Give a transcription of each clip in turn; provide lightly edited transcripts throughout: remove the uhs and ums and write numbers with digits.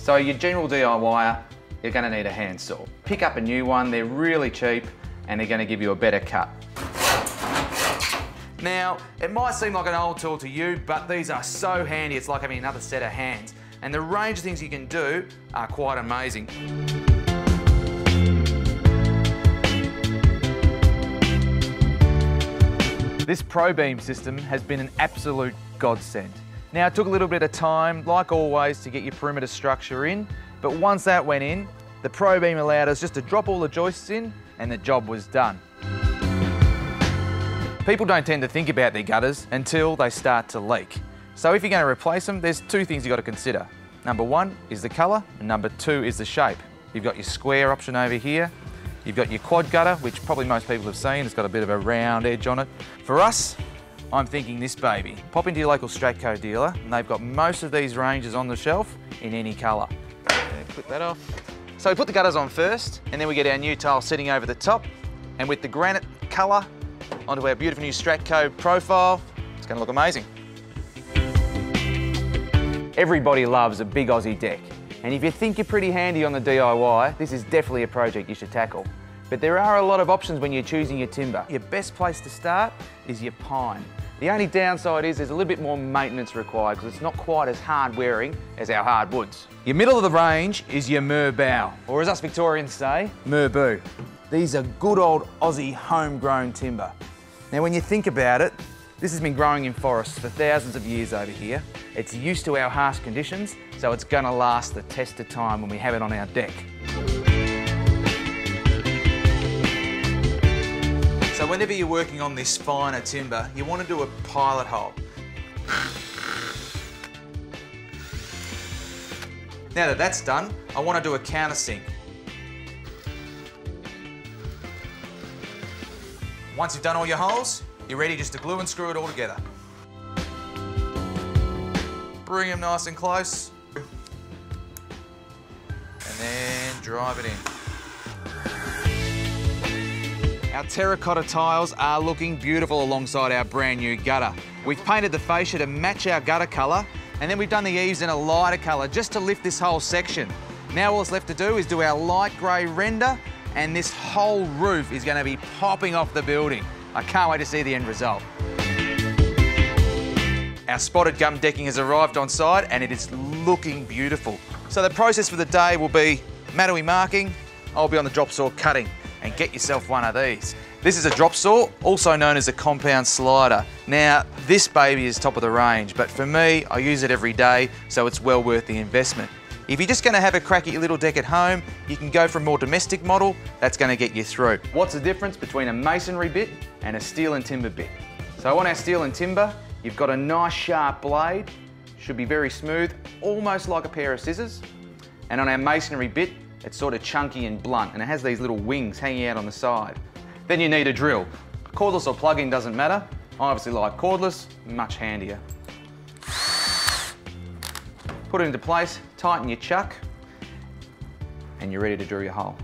So your general DIYer, you're going to need a handsaw. Pick up a new one, they're really cheap and they're going to give you a better cut. Now, it might seem like an old tool to you, but these are so handy, it's like having another set of hands. And the range of things you can do are quite amazing. This Pro Beam system has been an absolute godsend. Now, it took a little bit of time, like always, to get your perimeter structure in, but once that went in, the Pro Beam allowed us just to drop all the joists in and the job was done. People don't tend to think about their gutters until they start to leak. So if you're going to replace them, there's two things you've got to consider. Number one is the colour, and number two is the shape. You've got your square option over here. You've got your quad gutter, which probably most people have seen. It's got a bit of a round edge on it. For us, I'm thinking this baby. Pop into your local Stratco dealer, and they've got most of these ranges on the shelf in any colour. Click that off. So we put the gutters on first, and then we get our new tile sitting over the top, and with the granite colour onto our beautiful new Stratco profile, it's going to look amazing. Everybody loves a big Aussie deck, and if you think you're pretty handy on the DIY, this is definitely a project you should tackle. But there are a lot of options when you're choosing your timber. Your best place to start is your pine. The only downside is there's a little bit more maintenance required because it's not quite as hard wearing as our hardwoods. Your middle of the range is your mur bough, or as us Victorians say, murboo. These are good old Aussie homegrown timber. Now when you think about it, this has been growing in forests for thousands of years over here. It's used to our harsh conditions, so it's gonna last the test of time when we have it on our deck. So whenever you're working on this finer timber, you want to do a pilot hole. Now that that's done, I want to do a countersink. Once you've done all your holes, you're ready just to glue and screw it all together. Bring them nice and close. And then drive it in. Our terracotta tiles are looking beautiful alongside our brand new gutter. We've painted the fascia to match our gutter colour, and then we've done the eaves in a lighter colour just to lift this whole section. Now all that's left to do is do our light grey render, and this whole roof is going to be popping off the building. I can't wait to see the end result. Our spotted gum decking has arrived on site and it is looking beautiful. So the process for the day will be Mattawee marking, I'll be on the drop saw cutting, and get yourself one of these. This is a drop saw, also known as a compound slider. Now, this baby is top of the range, but for me, I use it every day, so it's well worth the investment. If you're just gonna have a crack at your little deck at home, you can go for a more domestic model, that's gonna get you through. What's the difference between a masonry bit and a steel and timber bit? So on our steel and timber, you've got a nice sharp blade, should be very smooth, almost like a pair of scissors. And on our masonry bit, it's sort of chunky and blunt, and it has these little wings hanging out on the side. Then you need a drill. Cordless or plug-in doesn't matter. I obviously like cordless, much handier. Put it into place, tighten your chuck, and you're ready to drill your hole.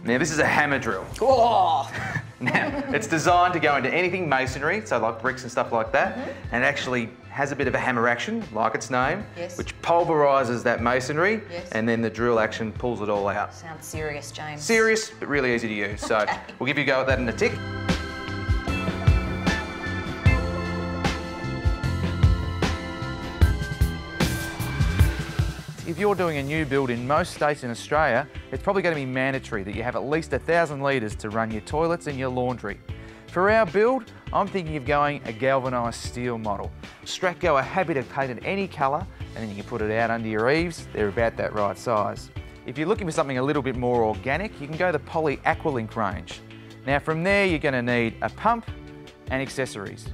Now this is a hammer drill. Oh! Now, it's designed to go into anything masonry, so like bricks and stuff like that, and it actually has a bit of a hammer action, like its name, which pulverises that masonry, and then the drill action pulls it all out. Sounds serious, James. Serious, but really easy to use. So we'll give you a go at that in a tick. If you're doing a new build in most states in Australia, it's probably going to be mandatory that you have at least 1,000 litres to run your toilets and your laundry. For our build, I'm thinking of going a galvanised steel model. Stratco are happy to paint it any colour, and then you can put it out under your eaves. They're about that right size. If you're looking for something a little bit more organic, you can go the Poly Aqualink range. Now from there, you're going to need a pump and accessories.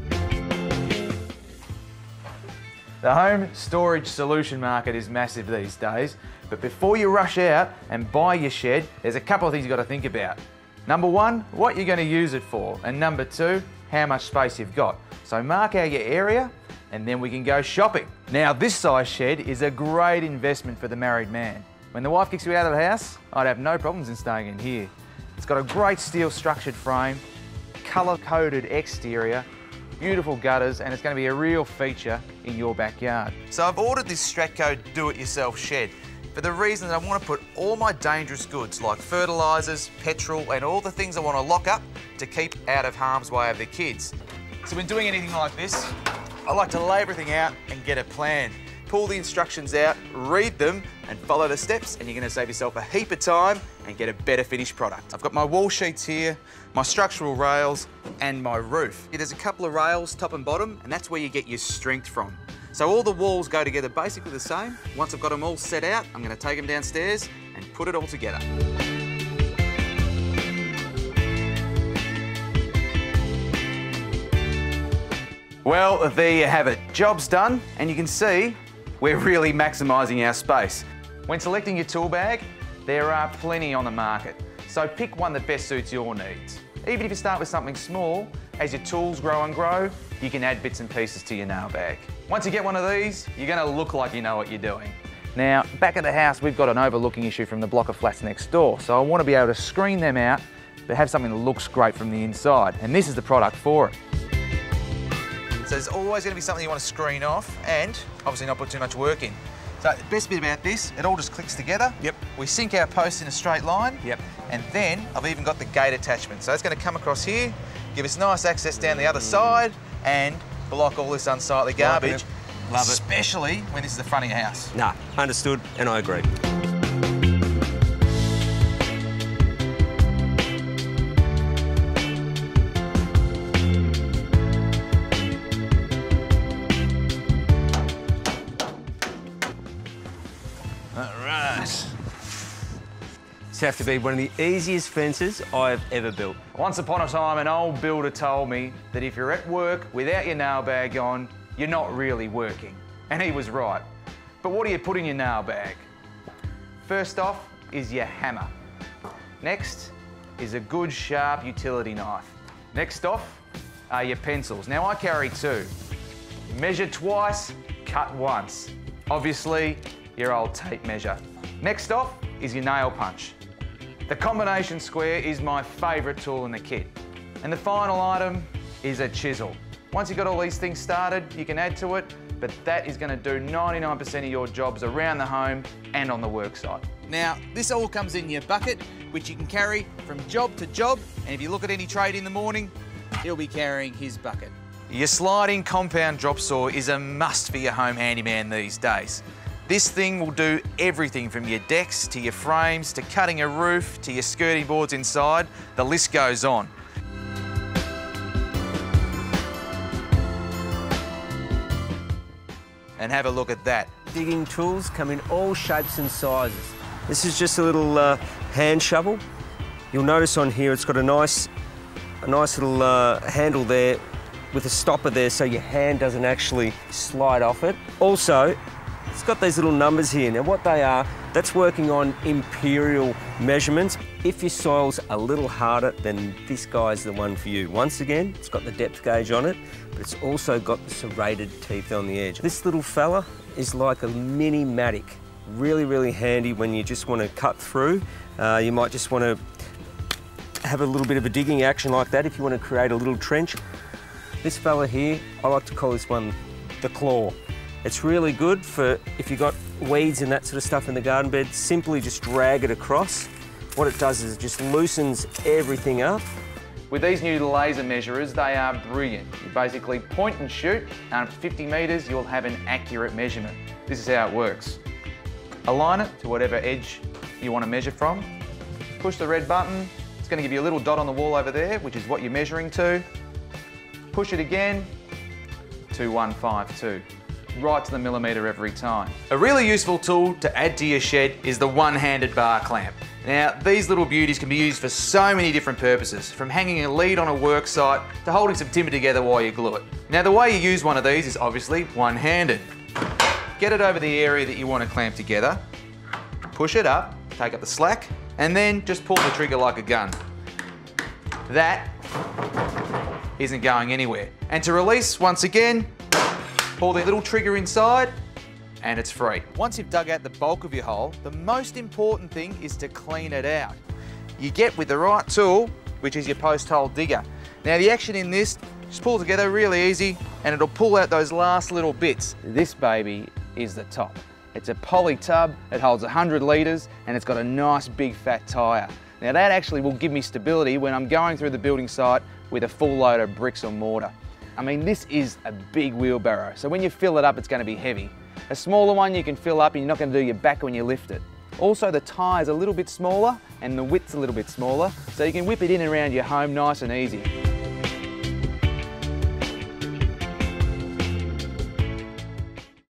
The home storage solution market is massive these days, but before you rush out and buy your shed, there's a couple of things you've got to think about. Number one, what you're going to use it for, and number two, how much space you've got. So mark out your area, and then we can go shopping. Now this size shed is a great investment for the married man. When the wife kicks you out of the house, I'd have no problems in staying in here. It's got a great steel structured frame, colour-coded exterior, beautiful gutters, and it's going to be a real feature in your backyard. So I've ordered this Stratco do-it-yourself shed. for the reason that I want to put all my dangerous goods like fertilisers, petrol and all the things I want to lock up to keep out of harm's way of the kids. So when doing anything like this, I like to lay everything out and get a plan. Pull the instructions out, read them and follow the steps and you're going to save yourself a heap of time and get a better finished product. I've got my wall sheets here, my structural rails and my roof. There's a couple of rails top and bottom and that's where you get your strength from. So all the walls go together basically the same. Once I've got them all set out, I'm going to take them downstairs and put it all together. Well, there you have it. Job's done, and you can see we're really maximising our space. When selecting your tool bag, there are plenty on the market. So pick one that best suits your needs. Even if you start with something small, as your tools grow and grow, you can add bits and pieces to your nail bag. Once you get one of these, you're going to look like you know what you're doing. Now, back at the house, we've got an overlooking issue from the block of flats next door, so I want to be able to screen them out, but have something that looks great from the inside, and this is the product for it. So there's always going to be something you want to screen off and obviously not put too much work in. So the best bit about this, it all just clicks together. Yep. We sink our posts in a straight line. Yep. And then I've even got the gate attachment. So it's going to come across here, give us nice access down the other side and block all this unsightly garbage. Love it. Especially when this is the front of your house. Nah, understood and I agree. This have to be one of the easiest fences I've ever built. Once upon a time, an old builder told me that if you're at work without your nail bag on, you're not really working. And he was right. But what do you put in your nail bag? First off is your hammer. Next is a good sharp utility knife. Next off are your pencils. Now I carry two. Measure twice, cut once. Obviously, your old tape measure. Next off is your nail punch. The combination square is my favourite tool in the kit. And the final item is a chisel. Once you've got all these things started, you can add to it, but that is going to do 99% of your jobs around the home and on the work site. Now, this all comes in your bucket, which you can carry from job to job, and if you look at any trade in the morning, he'll be carrying his bucket. Your sliding compound drop saw is a must for your home handyman these days. This thing will do everything from your decks to your frames to cutting a roof to your skirting boards inside. The list goes on. And have a look at that. Digging tools come in all shapes and sizes. This is just a little hand shovel. You'll notice on here it's got a nice little handle there with a stopper there so your hand doesn't actually slide off it. Also, it's got these little numbers here. Now what they are, that's working on imperial measurements. If your soil's a little harder, then this guy's the one for you. Once again, it's got the depth gauge on it, but it's also got the serrated teeth on the edge. This little fella is like a mini mattock. Really, really handy when you just want to cut through. You might just want to have a little bit of a digging action like that if you want to create a little trench. This fella here, I like to call this one the claw. It's really good for if you've got weeds and that sort of stuff in the garden bed, simply just drag it across. What it does is it just loosens everything up. With these new laser measurers, they are brilliant. You basically point and shoot, and at 50 metres, you'll have an accurate measurement. This is how it works. Align it to whatever edge you want to measure from. Push the red button. It's going to give you a little dot on the wall over there, which is what you're measuring to. Push it again, 2152. Right to the millimetre every time. A really useful tool to add to your shed is the one-handed bar clamp. Now, these little beauties can be used for so many different purposes, from hanging a lead on a work site to holding some timber together while you glue it. Now, the way you use one of these is obviously one-handed. Get it over the area that you want to clamp together, push it up, take up the slack, and then just pull the trigger like a gun. That isn't going anywhere. And to release, once again, pull the little trigger inside and it's free. Once you've dug out the bulk of your hole, the most important thing is to clean it out. You get with the right tool, which is your post hole digger. Now the action in this, just pull together really easy and it'll pull out those last little bits. This baby is the top. It's a poly tub, it holds 100 litres, and it's got a nice big fat tyre. Now that actually will give me stability when I'm going through the building site with a full load of bricks or mortar. I mean, this is a big wheelbarrow, so when you fill it up, it's going to be heavy. A smaller one you can fill up and you're not going to do your back when you lift it. Also, the tyre's a little bit smaller and the width's a little bit smaller, so you can whip it in and around your home nice and easy.